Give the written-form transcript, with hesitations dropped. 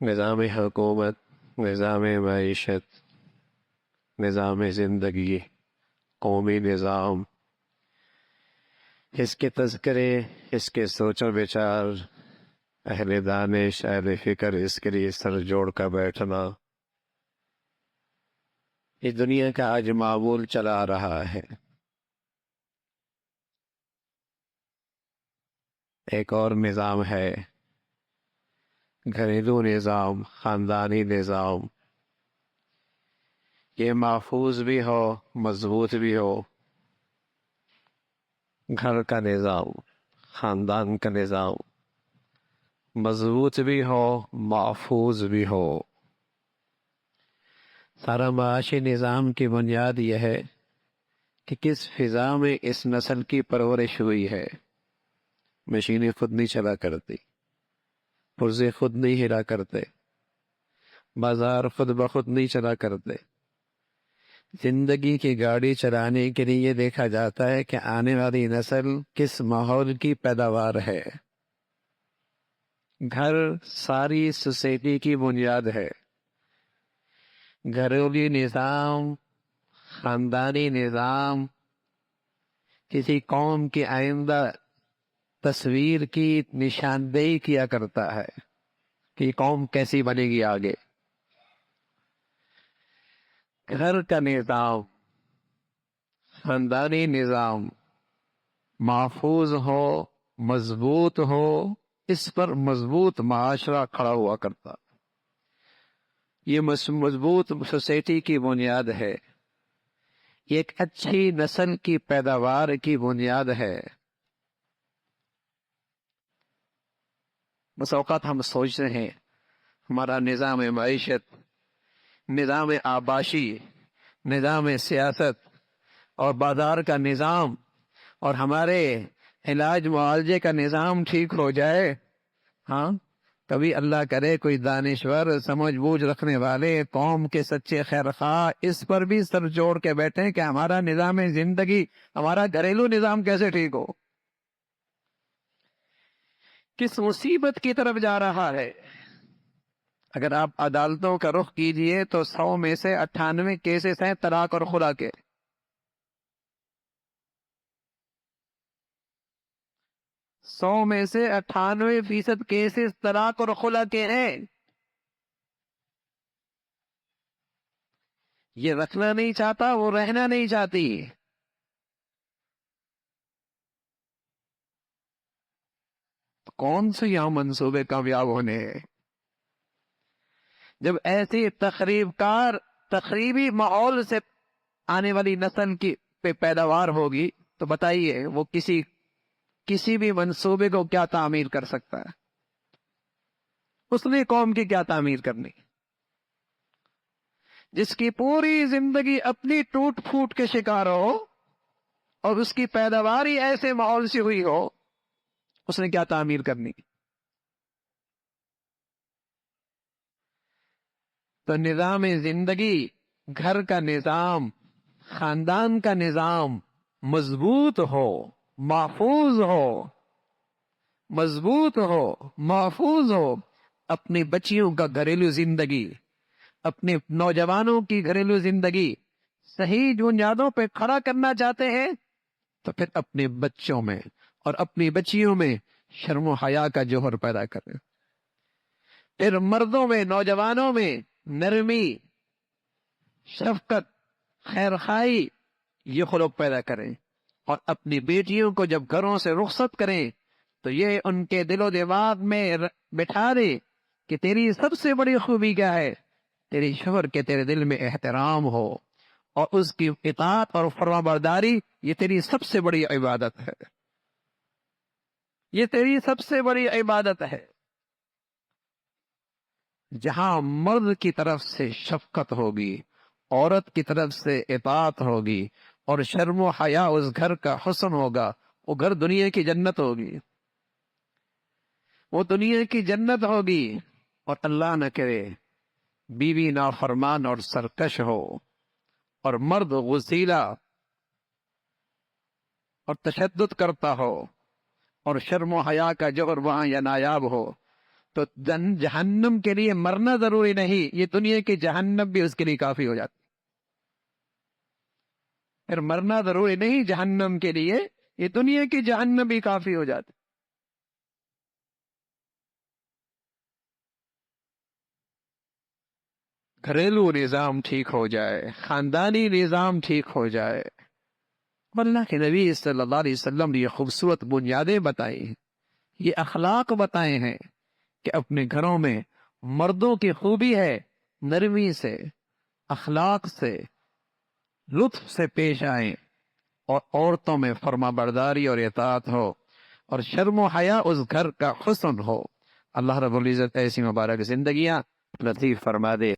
نظام حکومت، نظام معیشت، نظام زندگی، قومی نظام، اس کے تذکرے، اس کے سوچ و بچار، اہل دانش، اہل فکر اس کے لیے سر جوڑ کر بیٹھنا، اس دنیا کا آج معمول چلا رہا ہے۔ ایک اور نظام ہے، گھریلو نظام، خاندانی نظام۔ یہ محفوظ بھی ہو، مضبوط بھی ہو۔ گھر کا نظام، خاندان کا نظام مضبوط بھی ہو، محفوظ بھی ہو۔ سارا معاشی نظام کی بنیاد یہ ہے کہ کس فضا میں اس نسل کی پرورش ہوئی ہے۔ مشینیں خود نہیں چلا کرتی، پرزے خود نہیں ہلا کرتے، بازار خود بخود نہیں چلا کرتے۔ زندگی کی گاڑی چلانے کے لیے یہ دیکھا جاتا ہے کہ آنے والی نسل کس ماحول کی پیداوار ہے۔ گھر ساری سوسائٹی کی بنیاد ہے۔ گھریلو نظام، خاندانی نظام کسی قوم کی آئندہ تصویر کی نشاندہی کیا کرتا ہے کہ قوم کیسی بنے گی آگے۔ گھر کا نظام، خاندانی نظام محفوظ ہو، مضبوط ہو، اس پر مضبوط معاشرہ کھڑا ہوا کرتا۔ یہ مضبوط سوسائٹی کی بنیاد ہے، یہ ایک اچھی نسل کی پیداوار کی بنیاد ہے۔ بس اوقات ہم سوچتے ہیں ہمارا نظام معیشت، نظام آباشی، نظام سیاست اور بازار کا نظام اور ہمارے علاج معالجے کا نظام ٹھیک ہو جائے، ہاں کبھی اللہ کرے کوئی دانشور، سمجھ بوجھ رکھنے والے، قوم کے سچے خیر خواہ اس پر بھی سر جوڑ کے بیٹھیں کہ ہمارا نظام زندگی، ہمارا گھریلو نظام کیسے ٹھیک ہو۔ کس مصیبت کی طرف جا رہا ہے۔ اگر آپ عدالتوں کا رخ کیجئے تو 100 میں سے 98 کیسز ہیں طلاق اور خلا کے۔ 100 میں سے 98% کیسز طلاق اور خلا کے ہیں۔ یہ رکھنا نہیں چاہتا، وہ رہنا نہیں چاہتی۔ کون سے یہاں منصوبے کامیاب ہونے ہیں؟ جب ایسی تخریبی ماحول سے آنے والی نسل کی پیداوار ہوگی تو بتائیے وہ کسی بھی منصوبے کو کیا تعمیر کر سکتا ہے؟ اس نے قوم کی کیا تعمیر کرنی؟ جس کی پوری زندگی اپنی ٹوٹ پھوٹ کے شکار ہو اور اس کی پیداوار ہی ایسے ماحول سے ہوئی ہو، اس نے کیا تعمیر کرنی؟ تو نظام زندگی، گھر کا نظام، خاندان کا نظام مضبوط ہو، محفوظ ہو، مضبوط ہو، محفوظ ہو۔ اپنی بچیوں کا گھریلو زندگی، اپنے نوجوانوں کی گھریلو زندگی صحیح بنیادوں پہ کھڑا کرنا چاہتے ہیں تو پھر اپنے بچوں میں اور اپنی بچیوں میں شرم و حیا کا جوہر پیدا کریں۔ پھر مردوں میں، نوجوانوں میں نرمی، شفقت، خیر خواہی یہ خلق پیدا کریں، اور اپنی بیٹیوں کو جب گھروں سے رخصت کریں تو یہ ان کے دل و دماغ میں بٹھا دے کہ تیری سب سے بڑی خوبی کیا ہے؟ تیری شوہر کے تیرے دل میں احترام ہو اور اس کی اطاعت اور فرما برداری، یہ تیری سب سے بڑی عبادت ہے، یہ تیری سب سے بڑی عبادت ہے۔ جہاں مرد کی طرف سے شفقت ہوگی، عورت کی طرف سے اطاعت ہوگی اور شرم و حیا اس گھر کا حسن ہوگا، وہ گھر دنیا کی جنت ہوگی، وہ دنیا کی جنت ہوگی۔ اور اللہ نہ کرے بیوی نافرمان اور سرکش ہو اور مرد غصیلا اور تشدد کرتا ہو اور شرم و حیا کا جوہر وہاں یا نایاب ہو، تو جہنم کے لیے مرنا ضروری نہیں، یہ دنیا کی جہنم بھی اس کے لیے کافی ہو جاتی۔ پھر مرنا ضروری نہیں جہنم کے لیے، یہ دنیا کی جہنم بھی کافی ہو جاتی۔ گھریلو نظام ٹھیک ہو جائے، خاندانی نظام ٹھیک ہو جائے، اللہ کے نبی صلی اللہ علیہ وسلم نے یہ خوبصورت بنیادیں بتائی ہیں، یہ اخلاق بتائے ہیں کہ اپنے گھروں میں مردوں کی خوبی ہے نرمی سے، اخلاق سے، لطف سے پیش آئیں، اور عورتوں میں فرما برداری اور اطاعت ہو، اور شرم و حیا اس گھر کا حسن ہو۔ اللہ رب العزت ایسی مبارک زندگیاں نصیب فرما دے۔